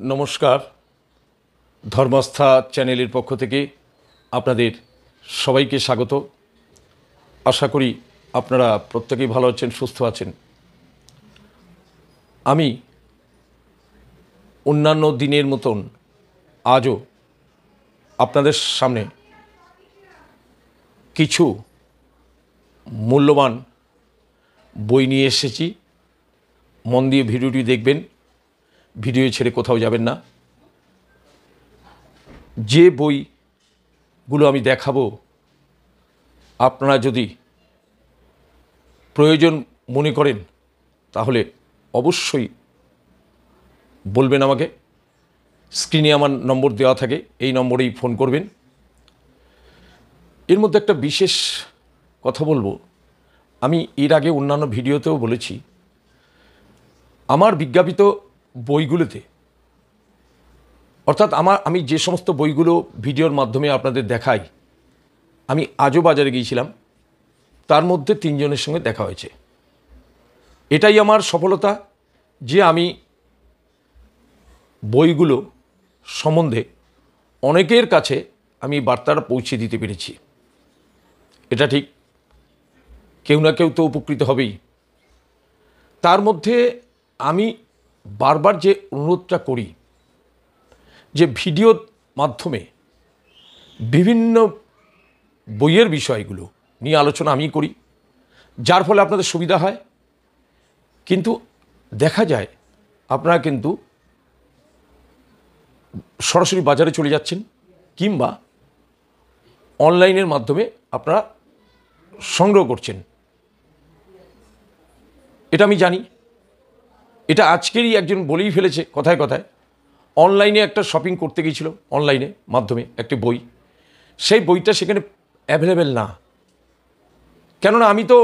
নমস্কার। ধর্মস্থা চ্যানেলের পক্ষ থেকে আপনাদের সবাইকে স্বাগত। আশা করি আপনারা প্রত্যেকেই ভালো আছেন, সুস্থ আছেন। আমি অন্যান্য দিনের মতন আজও আপনাদের সামনে কিছু মূল্যবান বই নিয়ে এসেছি। মন দিয়ে ভিডিওটি দেখবেন, ভিডিও ছেড়ে কোথাও যাবেন না। যে বইগুলো আমি দেখাবো আপনারা যদি প্রয়োজন মনে করেন তাহলে অবশ্যই বলবেন আমাকে। স্ক্রিনে আমার নম্বর দেওয়া থাকে, এই নম্বরেই ফোন করবেন। এর মধ্যে একটা বিশেষ কথা বলবো, আমি এর আগে অন্যান্য ভিডিওতেও বলেছি, আমার বিজ্ঞাপিত বইগুলোতে, অর্থাৎ আমি যে সমস্ত বইগুলো ভিডিওর মাধ্যমে আপনাদের দেখাই, আমি আজও বাজারে গিয়েছিলাম, তার মধ্যে 3 জনের সঙ্গে দেখা হয়েছে। এটাই আমার সফলতা যে আমি বইগুলো সম্বন্ধে অনেকের কাছে আমি বার্তাটা পৌঁছে দিতে পেরেছি। এটা ঠিক, কেউ না কেউ তো উপকৃত হবেই। তার মধ্যে আমি বারবার যে অনুরোধটা করি, যে ভিডিওর মাধ্যমে বিভিন্ন বইয়ের বিষয়গুলো নিয়ে আলোচনা আমি করি, যার ফলে আপনাদের সুবিধা হয়। কিন্তু দেখা যায় আপনারা কিন্তু সরাসরি বাজারে চলে যাচ্ছেন, কিংবা অনলাইনের মাধ্যমে আপনারা সংগ্রহ করছেন। এটা আমি জানি। এটা আজকেরই একজন বলেই ফেলেছে কথায় কথায়, অনলাইনে একটা শপিং করতে গিয়েছিল, অনলাইনে মাধ্যমে একটি বই, সেই বইটা সেখানে অ্যাভেলেবেল না। কেননা আমি তো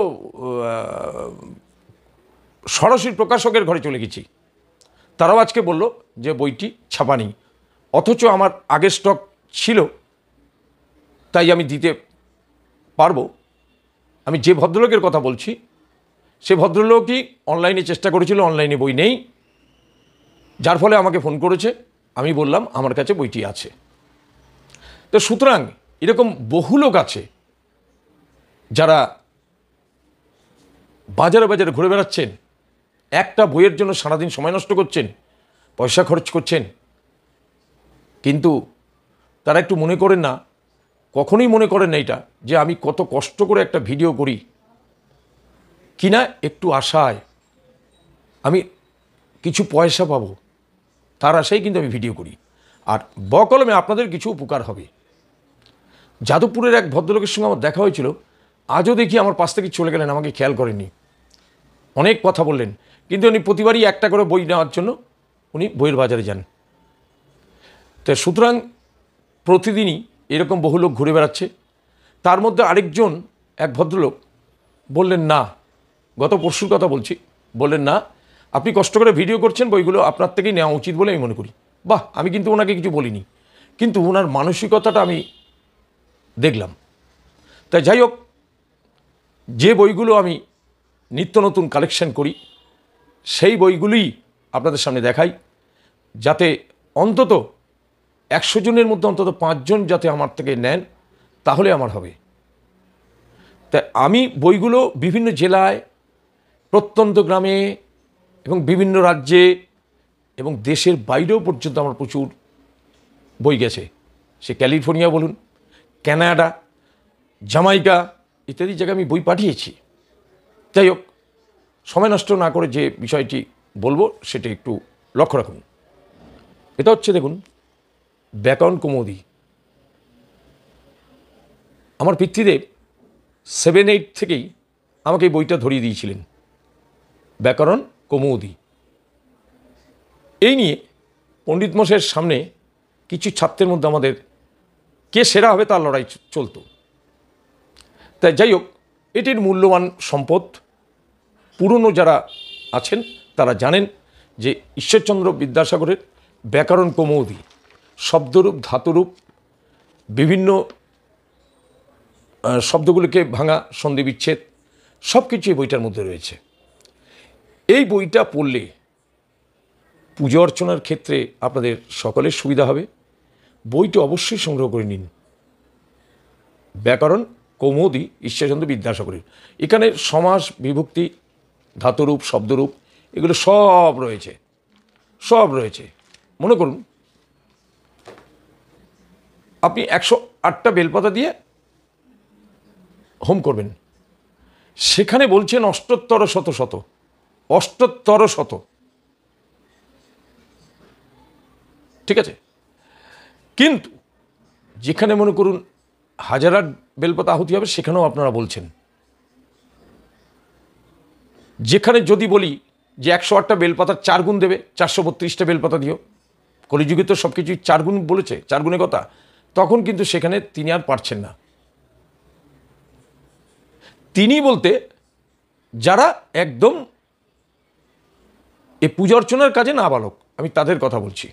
সরাসরি প্রকাশকের ঘরে চলে গেছি, তারাও আজকে বলল যে বইটি ছাপা নেই, অথচ আমার আগের স্টক ছিল, তাই আমি দিতে পারবো। আমি যে ভদ্রলোকের কথা বলছি, সে ভদ্রলোকই অনলাইনে চেষ্টা করেছিল, অনলাইনে বই নেই, যার ফলে আমাকে ফোন করেছে। আমি বললাম আমার কাছে বইটি আছে। তো সুতরাং এরকম বহু লোক আছে যারা বাজারে বাজারে ঘুরে বেড়াচ্ছেন, একটা বইয়ের জন্য সারাদিন সময় নষ্ট করছেন, পয়সা খরচ করছেন, কিন্তু তারা একটু মনে করেন না, কখনোই মনে করেন না এটা যে আমি কত কষ্ট করে একটা ভিডিও করি, কিনা একটু আশায় আমি কিছু পয়সা পাবো, তার আশায় কিন্তু আমি ভিডিও করি। আর বকলমে আপনাদের কিছু উপকার হবে। যাদবপুরের এক ভদ্রলোকের সঙ্গে আমার দেখা হয়েছিল, আজও দেখি আমার পাশ থেকে চলে গেলেন, আমাকে খেয়াল করেননি। অনেক কথা বললেন, কিন্তু উনি প্রতিবারই একটা করে বই নেওয়ার জন্য উনি বইয়ের বাজারে যান। তো সুতরাং প্রতিদিনই এরকম বহু লোক ঘুরে বেড়াচ্ছে। তার মধ্যে আরেকজন এক ভদ্রলোক বললেন, না, গত পরশুর কথা বলছি, বললেন, না, আপনি কষ্ট করে ভিডিও করছেন, বইগুলো আপনার থেকেই নেওয়া উচিত বলে আমি মনে করি। বাহ, আমি কিন্তু ওনাকে কিছু বলিনি, কিন্তু ওনার মানসিকতাটা আমি দেখলাম। তাই যাই হোক, যে বইগুলো আমি নিত্য নতুন কালেকশন করি, সেই বইগুলোই আপনাদের সামনে দেখাই, যাতে অন্তত 100 জনের মধ্যে অন্তত 5 জন যাতে আমার থেকে নেন, তাহলে আমার হবে। তাই আমি বইগুলো বিভিন্ন জেলায়, প্রত্যন্ত গ্রামে এবং বিভিন্ন রাজ্যে এবং দেশের বাইরেও পর্যন্ত আমার প্রচুর বই গেছে। সে ক্যালিফোর্নিয়া বলুন, কানাডা, জামাইকা ইত্যাদি জায়গায় আমি বই পাঠিয়েছি। যাই হোক, সময় নষ্ট না করে যে বিষয়টি বলবো সেটা একটু লক্ষ্য রাখুন। এটা হচ্ছে, দেখুন, ব্যাকরণ কৌমুদী। আমার পিতৃদেব 7-8 থেকেই আমাকে এই বইটা ধরিয়ে দিয়েছিলেন, ব্যাকরণ কৌমুদী। এই নিয়ে পণ্ডিত মশাইয়ের সামনে কিছু ছাত্রের মধ্যে আমাদের কে সেরা হবে তার লড়াই চলতো। তাই যাই হোক, এটির মূল্যবান সম্পদ। পুরনো যারা আছেন তারা জানেন যে ঈশ্বরচন্দ্র বিদ্যাসাগরের ব্যাকরণ কৌমুদী, শব্দরূপ, ধাতুরূপ, বিভিন্ন শব্দগুলোকে ভাঙা, সন্ধি বিচ্ছেদ, সব কিছু এই বইটার মধ্যে রয়েছে। এই বইটা পড়লে পুজো অর্চনার ক্ষেত্রে আপনাদের সকলের সুবিধা হবে। বইটি অবশ্যই সংগ্রহ করে নিন। ব্যাকরণ কৌমুদী ঈশ্বরচন্দ্র বিদ্যাসাগরের। এখানে সমাস, বিভক্তি, ধাতুরূপ, শব্দরূপ এগুলো সব রয়েছে, সব রয়েছে। মনে করুন আপনি 108টা বেলপাতা দিয়ে হোম করবেন, সেখানে বলছেন অষ্টোত্তর শত শত, অষ্টোত্তর শত, ঠিক আছে। কিন্তু যেখানে মনে করুন 1000 বেলপাতা আহুতি হবে, সেখানেও আপনারা বলছেন। যেখানে যদি বলি যে 108টা বেলপাতার 4 গুণ দেবে, 432টা বেলপাতা দিও, কলিযুগে তো সব কিছুই 4 গুণ বলেছে, 4 গুণের কথা, তখন কিন্তু সেখানে তিনি আর পারছেন না। তিনি বলতে যারা একদম এই পূজা অর্চনার কাজে না বালক, আমি তাদের কথা বলছি,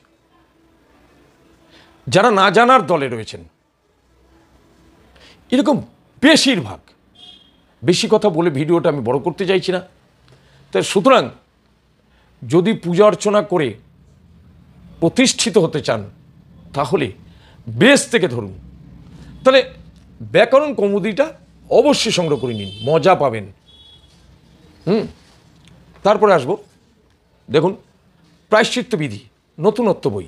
যারা না জানার দলে রয়েছেন, এরকম বেশিরভাগ। বেশি কথা বলে ভিডিওটা আমি বড় করতে চাইছি না। তাই সুতরাং যদি পূজা অর্চনা করে প্রতিষ্ঠিত হতে চান, তাহলে বেশ থেকে ধরুন, তাহলে ব্যাকরণ কৌমুদীটা অবশ্যই সংগ্রহ করে নিন, মজা পাবেন। তারপরে আসবো, দেখুন প্রায়শ্চিত্ত বিধি, নতুনত্ব বই।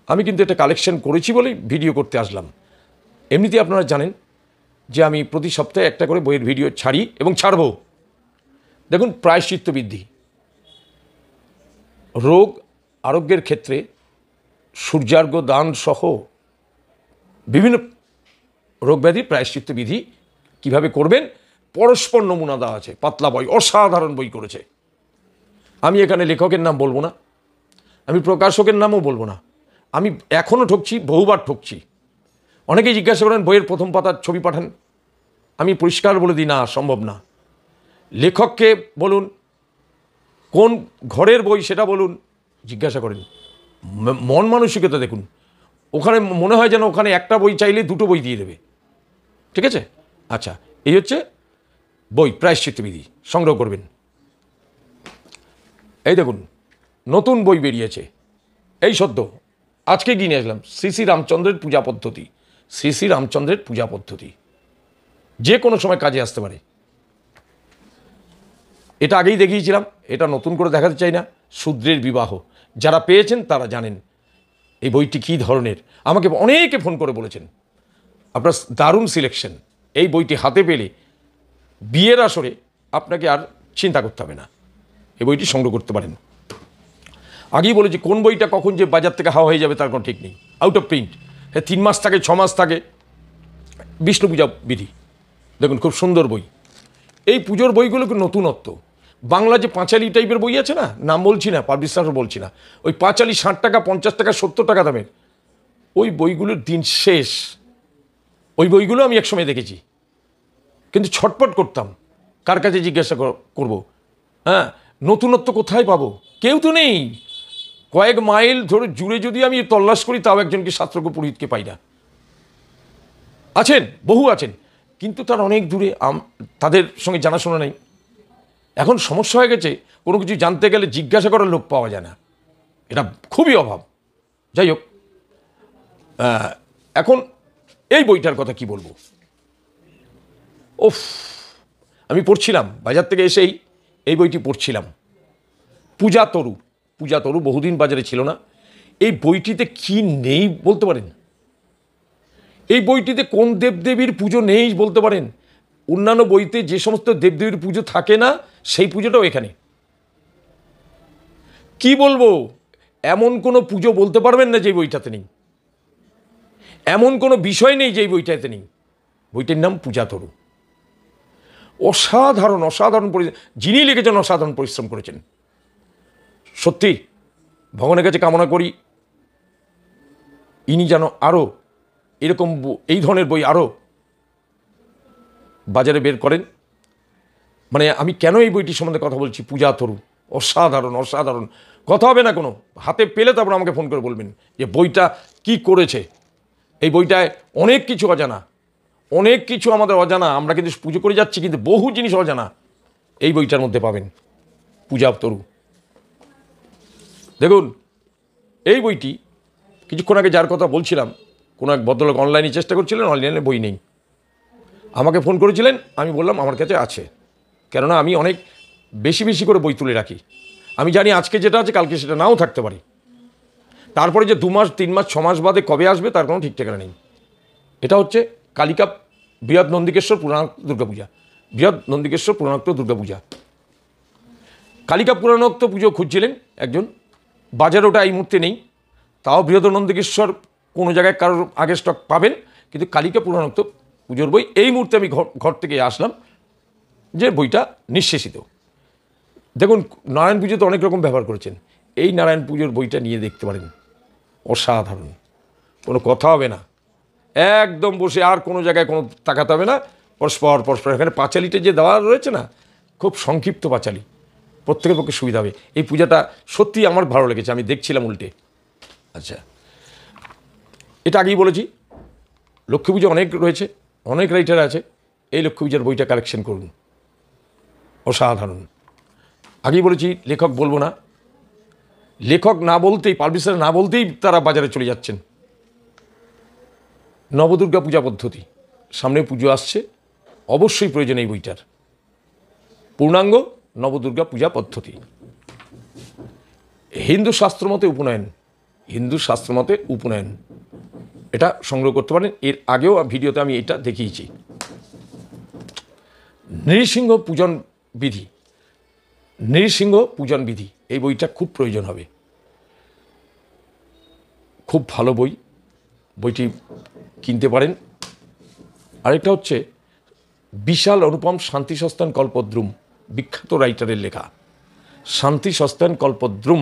আমি কিন্তু এটা কালেকশন করেছি বলেই ভিডিও করতে আসলাম। এমনিতে আপনারা জানেন যে আমি প্রতি সপ্তাহে একটা করে বইয়ের ভিডিও ছাড়ি এবং ছাড়বো। দেখুন প্রায়শ্চিত্ত বিধি, রোগ আরোগ্যের ক্ষেত্রে সূর্যার্ঘ দান সহ বিভিন্ন রোগব্যাধির প্রায়শ্চিত্ত বিধি কীভাবে করবেন পরস্পর নমুনা দেওয়া আছে। পাতলা বই, অসাধারণ বই করেছে। আমি এখানে লেখকের নাম বলবো না, আমি প্রকাশকের নামও বলবো না। আমি এখনও ঠকছি, বহুবার ঠকছি। অনেকেই জিজ্ঞাসা করেন বইয়ের প্রথম পাতার ছবি পাঠান, আমি পরিষ্কার বলে দিই না, সম্ভব না। লেখককে বলুন, কোন ঘরের বই সেটা বলুন, জিজ্ঞাসা করেন। মন মানসিকতা দেখুন, ওখানে মনে হয় যেন ওখানে একটা বই চাইলে দুটো বই দিয়ে দেবে, ঠিক আছে। আচ্ছা, এই হচ্ছে বই প্রায়শ্চিত্ত বিধি, সংগ্রহ করবেন। এই দেখুন নতুন বই বেরিয়েছে, এই সদ্য আজকে কিনে আসলাম, শ্রী শ্রী রামচন্দ্রের পূজা পদ্ধতি। শ্রী শ্রী রামচন্দ্রের পূজা পদ্ধতি যে কোনো সময় কাজে আসতে পারে। এটা আগেই দেখিয়েছিলাম, এটা নতুন করে দেখাতে চাই না। শূদ্রের বিবাহ, যারা পেয়েছেন তারা জানেন এই বইটি কী ধরনের। আমাকে অনেকে ফোন করে বলেছেন আপনার দারুণ সিলেকশন, এই বইটি হাতে পেলে বিয়ের আসরে আপনাকে আর চিন্তা করতে হবে না, এই বইটি সংগ্রহ করতে পারেন। আগেই বলেছি কোন বইটা কখন যে বাজার থেকে হাওয়া হয়ে যাবে তার কোনো ঠিক নেই। আউট অফ প্রিন্ট, 3 মাস থাকে, 6 মাস থাকে। বিষ্ণু পূজা বিধি দেখুন, খুব সুন্দর বই। এই পুজোর বইগুলো নতুনত্ব। বাংলা যে পাঁচালি টাইপের বই আছে না, নাম বলছি না, পাবলিশারও বলছি না, ওই পাঁচালি 60 টাকা, 50 টাকা, 70 টাকা দামের ওই বইগুলোর দিন শেষ। ওই বইগুলো আমি একসময় দেখেছি, কিন্তু ছটপট করতাম কার কাছে জিজ্ঞাসা করব। হ্যাঁ, নতুনত্ব কোথায় পাবো? কেউ তো নেই। কয়েক মাইল ধরে জুড়ে যদি আমি তল্লাশ করি, তাও একজনকে শাস্ত্রজ্ঞ পুরোহিতকে পাই না। আছেন, বহু আছেন, কিন্তু তার অনেক দূরে, তাদের সঙ্গে জানাশোনা নেই। এখন সমস্যা হয়ে গেছে, কোনো কিছু জানতে গেলে জিজ্ঞাসা করার লোক পাওয়া যায় না, এটা খুবই অভাব। যাই হোক, এখন এই বইটার কথা কি বলবো। ওফ, আমি পড়ছিলাম বাজার থেকে এসেই এই বইটি পড়ছিলাম। পূজা তরু, পূজা তরু বহুদিন বাজারে ছিল না। এই বইটিতে কি নেই বলতে পারেন? এই বইটিতে কোন দেবদেবীর পুজো নেই বলতে পারেন? অন্যান্য বইতে যে সমস্ত দেবদেবীর পুজো থাকে না, সেই পুজোটাও এখানে। কি বলবো, এমন কোনো পুজো বলতে পারবেন না যে বইটাতে নেই, এমন কোনো বিষয় নেই যে বইটাতে নেই। বইটির নাম পূজা তরু। অসাধারণ, অসাধারণ যিনি লিখেছেন অসাধারণ পরিশ্রম করেছেন। সত্যি ভগবানের কাছে কামনা করি ইনি যেন আরও এরকম এই ধরনের বই আরও বাজারে বের করেন। মানে আমি কেন এই বইটি সম্বন্ধে কথা বলছি, পূজা তরু অসাধারণ, অসাধারণ। কথা হবে না কোনো, হাতে পেলে তারপর আমাকে ফোন করে বলবেন যে বইটা কি করেছে। এই বইটায় অনেক কিছু অজানা, অনেক কিছু আমাদের অজানা। আমরা কিন্তু পুজো করে যাচ্ছি, কিন্তু বহু জিনিস অজানা এই বইটার মধ্যে পাবেন। পূজা তরু। দেখুন এই বইটি কিছুক্ষণ আগে যার কথা বলছিলাম, কোনো এক ভদ্রলোক অনলাইনে চেষ্টা করছিলেন, অনলাইনে বই নেই, আমাকে ফোন করেছিলেন, আমি বললাম আমার কাছে আছে, কেননা আমি অনেক বেশি বেশি করে বই তুলে রাখি। আমি জানি আজকে যেটা আছে কালকে সেটা নাও থাকতে পারি, তারপরে যে 2 মাস 3 মাস 6 মাস বাদে কবে আসবে তার কোনো ঠিক ঠিকানা নেই। এটা হচ্ছে কালিকা বৃহৎ নন্দিকেশ্বর পুরাণোক্ত দুর্গাপূজা, বৃহৎ নন্দিকেশ্বর পুরাণোক্ত দুর্গাপূজা। কালিকা পুরাণোক্ত পুজো খুঁজছিলেন একজন, বাজারে ওটা এই মুহূর্তে নেই, তাও বৃহৎ নন্দিকেশ্বর কোনো জায়গায় কারোর আগে স্টক পাবেন, কিন্তু কালিকা পুরাণোক্ত পুজোর বই এই মুহূর্তে আমি ঘর থেকে আসলাম যে বইটা নিঃশেষিত। দেখুন নারায়ণ পুজোতে অনেক রকম ব্যবহার করেছেন, এই নারায়ণ পুজোর বইটা নিয়ে দেখতে পারেন, অসাধারণ, কোনো কথা হবে না, একদম বসে আর কোনো জায়গায় কোনো তাকাতে হবে না, পরস্পর পরস্পর। এখানে পাঁচালিটা যে দেওয়া রয়েছে না, খুব সংক্ষিপ্ত পাঁচালি, প্রত্যেকের পক্ষে সুবিধা হবে। এই পূজাটা সত্যিই আমার ভালো লেগেছে, আমি দেখছিলাম উল্টে। আচ্ছা, এটা আগেই বলেছি, লক্ষ্মী পুজো অনেক রয়েছে, অনেক রাইটার আছে, এই লক্ষ্মী পূজার বইটা কালেকশন করুন, অসাধারণ। আগেই বলেছি লেখক বলবো না, লেখক না বলতেই, পাবলিশার না বলতেই তারা বাজারে চলে যাচ্ছেন। নবদুর্গা পূজা পদ্ধতি, সামনে পুজো আসছে, অবশ্যই প্রয়োজন এই বইটার। পূর্ণাঙ্গ নবদুর্গা পূজা পদ্ধতি, হিন্দু শাস্ত্রমতে উপনয়ন, হিন্দু শাস্ত্রমতে উপনয়ন, এটা সংগ্রহ করতে পারেন। এর আগেও ভিডিওতে আমি এটা দেখিয়েছি। নৃসিংহ পূজন বিধি, নৃসিংহ পূজন বিধি, এই বইটা খুব প্রয়োজন হবে, খুব ভালো বই, বইটি কিনতে পারেন। আরেকটা হচ্ছে বিশাল অনুপম শান্তি সস্তান কল্পদ্রুম, বিখ্যাত রাইটারের লেখা, শান্তি সস্তান কল্পদ্রুম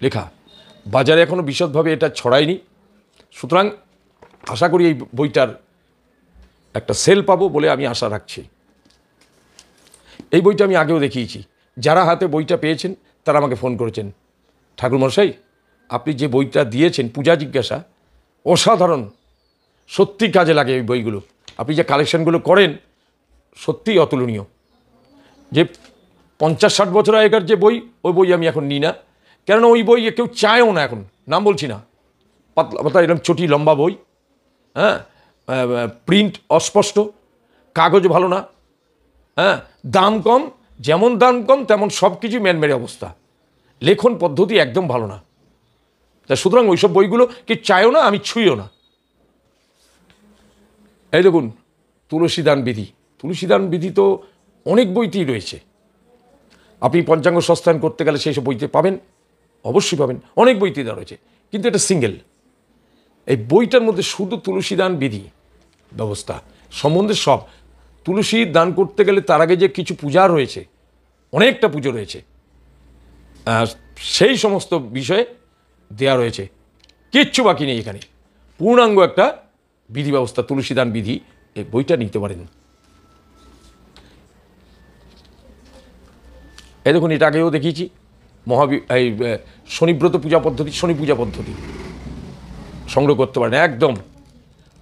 লেখা, বাজারে এখনও বিশদভাবে এটা ছড়ায়নি, সুতরাং আশা করি এই বইটার একটা সেল পাবো বলে আমি আশা রাখছি। এই বইটা আমি আগেও দেখিয়েছি, যারা হাতে বইটা পেয়েছেন তারা আমাকে ফোন করেছেন, ঠাকুরমশাই আপনি যে বইটা দিয়েছেন পূজা জিজ্ঞাসা, অসাধারণ, সত্যি কাজে লাগে এই বইগুলো, আপনি যে কালেকশানগুলো করেন সত্যিই অতুলনীয়। যে 50-60 বছর আগেকার যে বই, ওই বই আমি এখন নিই না, কেননা ওই বই কেউ চায়ও না, এখন নাম বলছি না, পাতলা পাতলা এরকম ছোটি লম্বা বই, হ্যাঁ, প্রিন্ট অস্পষ্ট, কাগজ ভালো না, হ্যাঁ, দাম কম, যেমন দাম কম তেমন সব কিছু মেনমেরে অবস্থা, লেখন পদ্ধতি একদম ভালো না, তা সুতরাং ওইসব বইগুলো কি চায়ও না, আমি ছুঁইও না। এই দেখুন তুলসীদান বিধি, তুলসীদান বিধি তো অনেক বইতেই রয়েছে, আপনি পঞ্চাঙ্গ সস্তায়ন করতে গেলে সেই সব বইতে পাবেন, অবশ্যই পাবেন, অনেক বইতে দেওয়া রয়েছে, কিন্তু এটা সিঙ্গেল। এই বইটার মধ্যে শুধু তুলসীদান বিধি ব্যবস্থা সম্বন্ধে সব, তুলসী দান করতে গেলে তার আগে যে কিছু পূজা রয়েছে, অনেকটা পুজো রয়েছে, সেই সমস্ত বিষয়ে দেয়া রয়েছে, কিচ্ছু বাকি নেই এখানে, পূর্ণাঙ্গ একটা বিধি ব্যবস্থা, তুলসীদান বিধি, এই বইটা নিতে পারেন। এই দেখুন এটা আগেও দেখিয়েছি, এই শনিব্রত পূজা পদ্ধতি, শনি পূজা পদ্ধতি সংগ্রহ করতে পারেন। একদম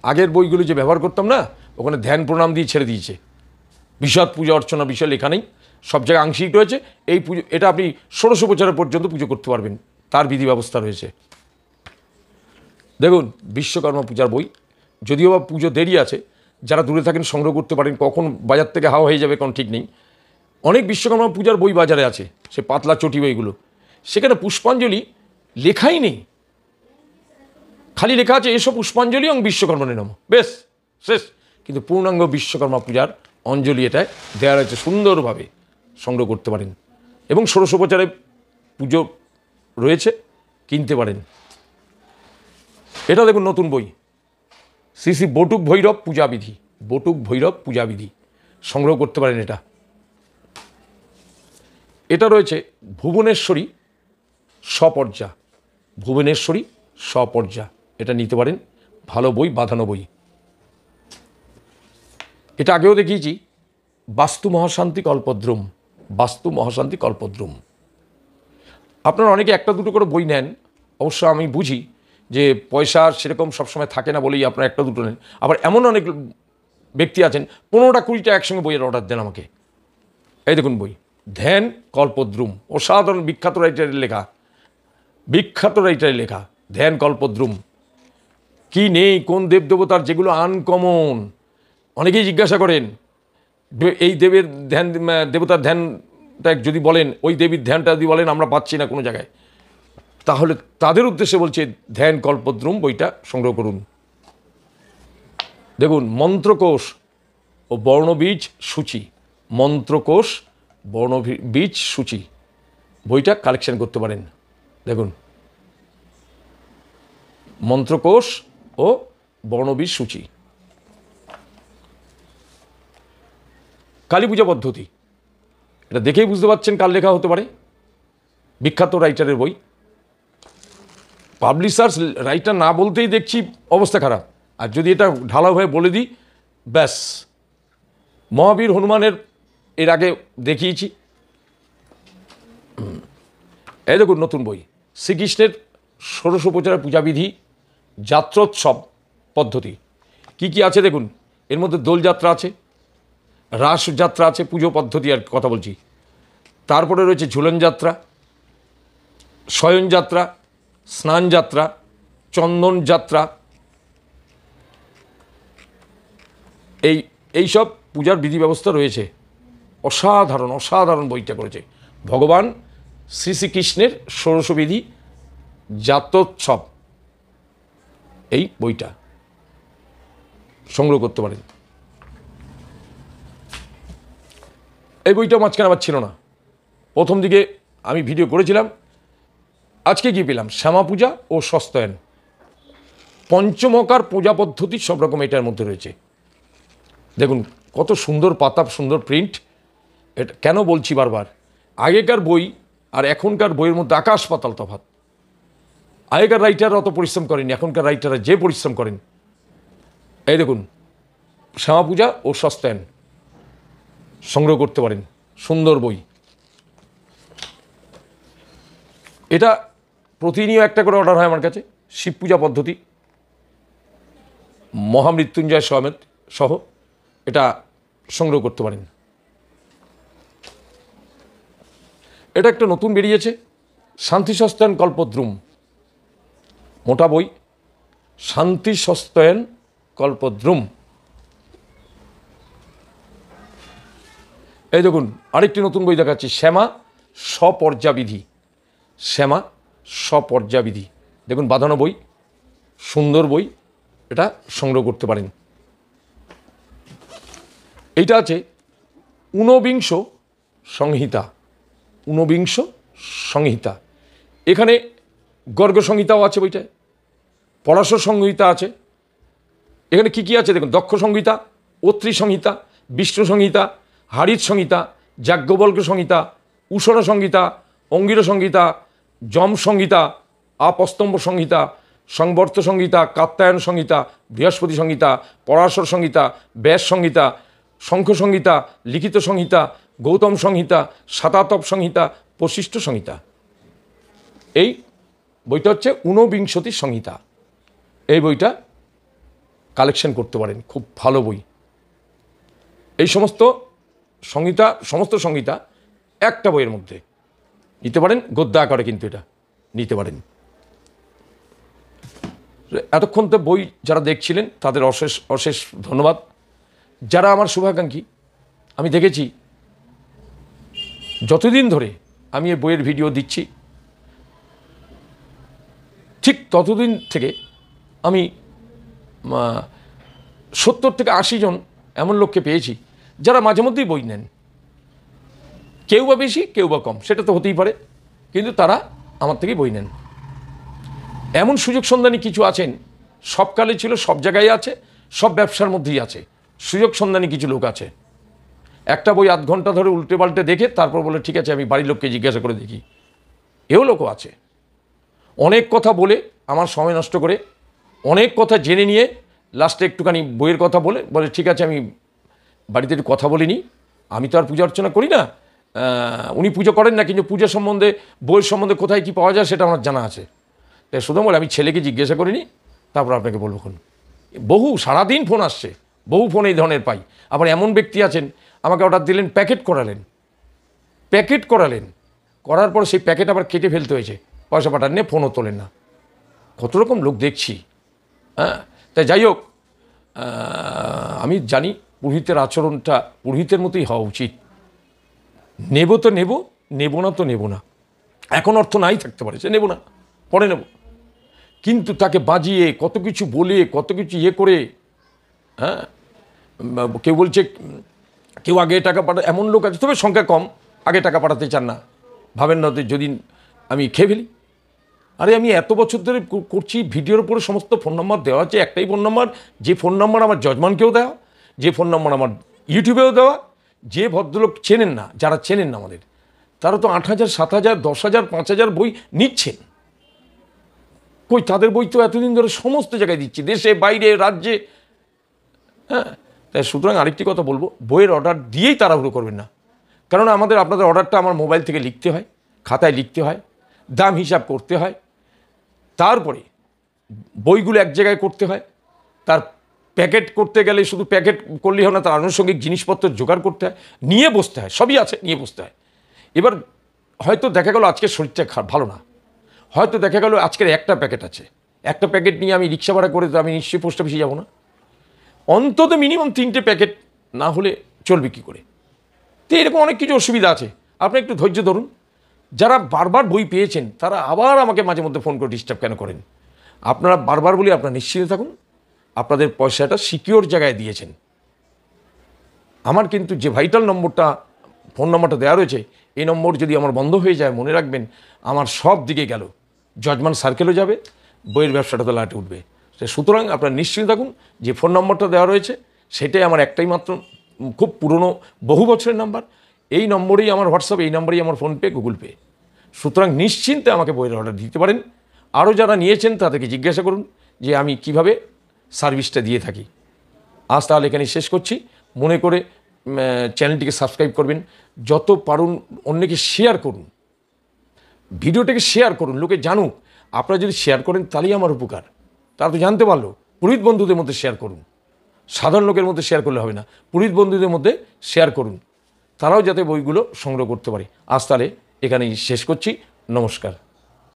আগের বইগুলো যে ব্যবহার করতাম না, ওখানে ধ্যান প্রণাম দিয়ে ছেড়ে দিয়েছে, বিশদ পূজা অর্চনা বিষয় লেখা নেই, সব জায়গায় আংশিক রয়েছে। এই পুজো, এটা আপনি 1600 বছরের পর্যন্ত পুজো করতে পারবেন, তার বিধি ব্যবস্থা রয়েছে। দেখুন বিশ্বকর্মা পূজার বই, যদিও বা পুজো দেরি আছে, যারা দূরে থাকেন সংগ্রহ করতে পারেন, কখন বাজার থেকে হাওয়া হয়ে যাবে কোনো ঠিক নেই। অনেক বিশ্বকর্মা পূজার বই বাজারে আছে, সে পাতলা চটি বইগুলো, সেখানে পুষ্পাঞ্জলি লেখাই নেই, খালি লেখা আছে এসব পুষ্পাঞ্জলি এবং বিশ্বকর্মা নম, বেশ শেষ। কিন্তু পূর্ণাঙ্গ বিশ্বকর্মা পূজার অঞ্জলি এটায় দেওয়া রয়েছে, সুন্দরভাবে সংগ্রহ করতে পারেন, এবং 1600 বছরে পুজো রয়েছে, কিনতে পারেন। এটা দেখুন নতুন বই, শ্রী শ্রী বটুক ভৈরব পূজাবিধি, বটুক ভৈরব পূজাবিধি সংগ্রহ করতে পারেন। এটা রয়েছে ভুবনেশ্বরী স্বপর্যা, ভুবনেশ্বরী স্বপর্যা, এটা নিতে পারেন, ভালো বই, বাঁধানো বই। এটা আগেও দেখিয়েছি, বাস্তু মহাশান্তি কল্পদ্রুম, বাস্তু মহাশান্তি কল্পদ্রুম। আপনারা অনেকে একটা দুটো করে বই নেন, অবশ্য আমি বুঝি যে পয়সা সেরকম সবসময় থাকে না বলেই আপনারা একটা দুটো নেন, আবার এমন অনেক ব্যক্তি আছেন 15টা 20টা একসঙ্গে বইয়ের অর্ডার দেন আমাকে। এই দেখুন বই ধ্যান কল্পদ্রুম, অসাধারণ বিখ্যাত রাইটারের লেখা, বিখ্যাত রাইটারের লেখা ধ্যান কল্পদ্রুম। কি নেই কোন দেবদেবতার, যেগুলো আনকমন। অনেকেই জিজ্ঞাসা করেন এই দেবের ধ্যান, দেবতার ধ্যানটা যদি বলেন, ওই দেবীর ধ্যানটা যদি বলেন আমরা পাচ্ছি না কোনো জায়গায়, তাহলে তাদের উদ্দেশ্যে বলছে ধ্যান কল্পদ্রুম বইটা সংগ্রহ করুন। দেখুন, মন্ত্রকোষ ও বর্ণবীজ সূচি, মন্ত্রকোষ বর্ণবীজ সূচি বইটা কালেকশন করতে পারেন। দেখুন, মন্ত্রকোষ ও বর্ণবীজ সূচি। কালী পূজা পদ্ধতি, এটা দেখেই বুঝতে পারছেন কার লেখা হতে পারে, বিখ্যাত রাইটারের বই। পাবলিশার্স রাইটার না বলতেই দেখছি অবস্থা খারাপ, আর যদি এটা ঢালাওভাবে বলে দিই ব্যাস। মহাবীর হনুমানের এর আগে দেখিয়েছি। এই দেখুন নতুন বই, শ্রীকৃষ্ণের ষোড়শোপচারের পূজাবিধি, যাত্রোৎসব পদ্ধতি। কি কি আছে দেখুন, এর মধ্যে দোলযাত্রা আছে, রাসযাত্রা আছে, পুজো পদ্ধতি আর কথা বলছি। তারপরে রয়েছে ঝুলন যাত্রা, শয়নযাত্রা, স্নানযাত্রা, চন্দন যাত্রা। এইসব পূজার বিধি ব্যবস্থা রয়েছে। অসাধারণ অসাধারণ বইটা করেছে ভগবান শ্রীকৃষ্ণের ষোড়শবিধি যাত্রোৎসব। এই বইটা সংগ্রহ করতে পারেন। এই বইটা মাঝখানে আমার ছিল না, প্রথম দিকে আমি ভিডিও করেছিলাম। আজকে গিয়ে পেলাম শ্যামা পূজা ও সস্তায়ন, পঞ্চমকার পূজা পদ্ধতি সব রকম এটার মধ্যে রয়েছে। দেখুন কত সুন্দর পাতা, সুন্দর প্রিন্ট। এটা কেন বলছি বারবার, আগেকার বই আর এখনকার বইয়ের মধ্যে আকাশ পাতাল তফাৎ। আগেকার রাইটাররা অত পরিশ্রম করেনি, এখনকার রাইটাররা যে পরিশ্রম করেন। এই দেখুন, শ্যামা পূজা ও সস্তায়ন সংগ্রহ করতে পারেন, সুন্দর বই। এটা প্রতিনিয়ত একটা করে অর্ডার হয় আমার কাছে। শিব পূজা পদ্ধতি, মহামৃত্যুঞ্জয় সমেত সহ এটা সংগ্রহ করতে পারেন। এটা একটা নতুন বেরিয়েছে, শান্তি সস্তায়ন কল্পদ্রুম, মোটা বই, শান্তি সস্তায়ন কল্পদ্রুম। এই দেখুন আরেকটি নতুন বই দেখাচ্ছি, শ্যামা স্বপর্যাবিধি, শ্যামা স্বপর্যাবিধি। দেখুন বাঁধানো বই, সুন্দর বই, এটা সংগ্রহ করতে পারেন। এইটা আছে ঊনবিংশ সংহিতা, ঊনবিংশ সংহিতা। এখানে গর্গ সংহিতাও আছে বইটায়, পরাশর সংহিতা আছে। এখানে কি কি আছে দেখুন, দক্ষ সংহিতা, অত্রি সংহিতা, বিষ্ণু সংহিতা, হারিত সংহিতা, যাজ্ঞবল্ক সংহিতা, উষণ সংহিতা, অঙ্গির সংহিতা, যম সংহিতা, আপস্তম্ভ সংহিতা, সংবর্ত সংহিতা, কাত্যায়ন সংহিতা, বৃহস্পতি সংহিতা, পরাশর সংহিতা, ব্যাস সংহিতা, শঙ্খ সংহিতা, লিখিত সংহিতা, গৌতম সংহিতা, সাতাতপ সংহিতা, বশিষ্ঠ সংহিতা। এই বইটা হচ্ছে ঊনবিংশতি সংহিতা। এই বইটা কালেকশন করতে পারেন, খুব ভালো বই। এই সমস্ত সংহিতা একটা বইয়ের মধ্যে নিতে পারেন, গদ্য আকারে কিন্তু এটা নিতে পারেন। এতক্ষণ তো বই যারা দেখছিলেন তাদের অশেষ অশেষ ধন্যবাদ। যারা আমার শুভাকাঙ্ক্ষী, আমি দেখেছি যতদিন ধরে আমি এই বইয়ের ভিডিও দিচ্ছি, ঠিক ততদিন থেকে আমি 70 থেকে 80 জন এমন লোককে পেয়েছি যারা মাঝে মধ্যেই বই নেন। কেউ বা বেশি, কেউ বা কম, সেটা তো হতেই পারে, কিন্তু তারা আমার থেকেই বই নেন। এমন সুযোগ সন্ধানী কিছু আছেন, সব কালে ছিল, সব জায়গায় আছে, সব ব্যবসার মধ্যেই আছে। সুযোগ সন্ধানী কিছু লোক আছে, একটা বই আধ ঘন্টা ধরে উল্টে পাল্টে দেখে তারপর বলে ঠিক আছে আমি বাড়ির লোককে জিজ্ঞাসা করে দেখি। এও লোকও আছে। অনেক কথা বলে আমার সময় নষ্ট করে, অনেক কথা জেনে নিয়ে লাস্টে একটুখানি বইয়ের কথা বলে ঠিক আছে আমি বাড়িতে একটু কথা বলিনি, আমি তো আর পূজা অর্চনা করি না, উনি পুজো করেন না, কিন্তু পূজা সম্বন্ধে, বইয়ের সম্বন্ধে কোথায় কী পাওয়া যায় সেটা আমার জানা আছে। তাই শুধু বলে আমি ছেলেকে জিজ্ঞাসা করিনি, তারপর আপনাকে বলবো। বহু সারাদিন ফোন আসছে, বহু ফোন এই ধরনের পাই। আবার এমন ব্যক্তি আছেন আমাকে অর্ডার দিলেন, প্যাকেট করালেন, করার পর সেই প্যাকেট আবার কেটে ফেলতে হয়েছে, পয়সা পাঠান নিয়ে ফোনও তোলেন না। কত রকম লোক দেখছি। হ্যাঁ, তাই যাই হোক, আমি জানি পুরোহিতের আচরণটা পুরোহিতের মতোই হওয়া উচিত। নেব তো নেব, নেব না তো নেব না। এখন অর্থ নাই থাকতে পারে, সে নেব না, পরে নেব। কিন্তু তাকে বাজিয়ে কত কিছু বলে কত কিছু করে, হ্যাঁ, কেউ বলছে কেউ আগে টাকা পাঠা, এমন লোক আছে, তবে সংখ্যা কম, আগে টাকা পাঠাতে চান না, ভাবেন না যদি আমি খেয়ে ফেলি। আরে আমি এত বছর ধরে করছি, ভিডিওর উপরে সমস্ত ফোন নাম্বার দেওয়া আছে, একটাই ফোন নাম্বার, যে ফোন নাম্বার আমার যজমানকেও দেওয়া, যে ফোন নাম্বার আমার ইউটিউবেও দেওয়া। যে ভদ্রলোক চেনেন না, যারা চেনেন না আমাদের, তারা তো 8,000, 7,000, 10,000, 5,000 বই নিচ্ছেন। কই, তাদের বই তো এতদিন ধরে সমস্ত জায়গায় দিচ্ছি, দেশে বাইরে রাজ্যে। হ্যাঁ, তাই সুতরাং আরেকটি কথা বলবো, বইয়ের অর্ডার দিয়েই তাড়াহুড়ো করবেন না। কারণ আপনাদের অর্ডারটা আমার মোবাইল থেকে লিখতে হয়, খাতায় লিখতে হয়, দাম হিসাব করতে হয়, তারপরে বইগুলো এক জায়গায় করতে হয়, তার প্যাকেট করতে গেলে শুধু প্যাকেট করলেই হয় না, তার আনুষঙ্গিক জিনিসপত্র জোগাড় করতে হয়, নিয়ে বসতে হয়, সবই আছে, নিয়ে বসতে হয়। এবার হয়তো দেখা গেল আজকের শরীরটা ভালো না, হয়তো দেখা গেল আজকের একটা প্যাকেট আছে, একটা প্যাকেট নিয়ে আমি রিক্সা ভাড়া করে তো আমি নিশ্চয়ই পোস্ট অফিসে যাবো না। অন্তত মিনিমাম 3টে প্যাকেট না হলে চলবে কী করে? তো এরকম অনেক কিছু অসুবিধা আছে, আপনি একটু ধৈর্য ধরুন। যারা বারবার বই পেয়েছেন তারা আবার আমাকে মাঝে মধ্যে ফোন করে ডিস্টার্ব কেন করেন? আপনারা বারবার বলি, আপনারা নিশ্চিন্তে থাকুন, আপনাদের পয়সাটা সিকিওর জায়গায় দিয়েছেন। আমার কিন্তু যে ভাইটাল নম্বরটা, ফোন নম্বরটা দেওয়া রয়েছে, এই নম্বর যদি আমার বন্ধ হয়ে যায়, মনে রাখবেন আমার সব দিকে গেল, জজমান সার্কেলও যাবে, বইয়ের ব্যবসাটা তো লাটে উঠবে। সুতরাং আপনারা নিশ্চিন্ত থাকুন, যে ফোন নম্বরটা দেওয়া রয়েছে সেটাই আমার একটাই মাত্র, খুব পুরনো, বহু বছরের নাম্বার। এই নম্বরেই আমার হোয়াটসঅ্যাপ, এই নম্বরেই আমার ফোনপে, গুগল পে। সুতরাং নিশ্চিন্তে আমাকে বইয়ের অর্ডার দিতে পারেন। আরও যারা নিয়েছেন তাদেরকে জিজ্ঞাসা করুন যে আমি কিভাবে সার্ভিসটা দিয়ে থাকি। আজ তাহলে এখানে শেষ করছি। মনে করে চ্যানেলটিকে সাবস্ক্রাইব করবেন, যত পারুন অন্যকে শেয়ার করুন, ভিডিওটাকে শেয়ার করুন, লোকে জানুক। আপনারা যদি শেয়ার করেন তাহলেই আমার উপকার, তারা তো জানতে পারলো। পুরোহিত বন্ধুদের মধ্যে শেয়ার করুন, সাধারণ লোকের মধ্যে শেয়ার করলে হবে না, পুরোহিত বন্ধুদের মধ্যে শেয়ার করুন, তারাও যাতে বইগুলো সংগ্রহ করতে পারে। আজ তাহলে এখানেই শেষ করছি। নমস্কার।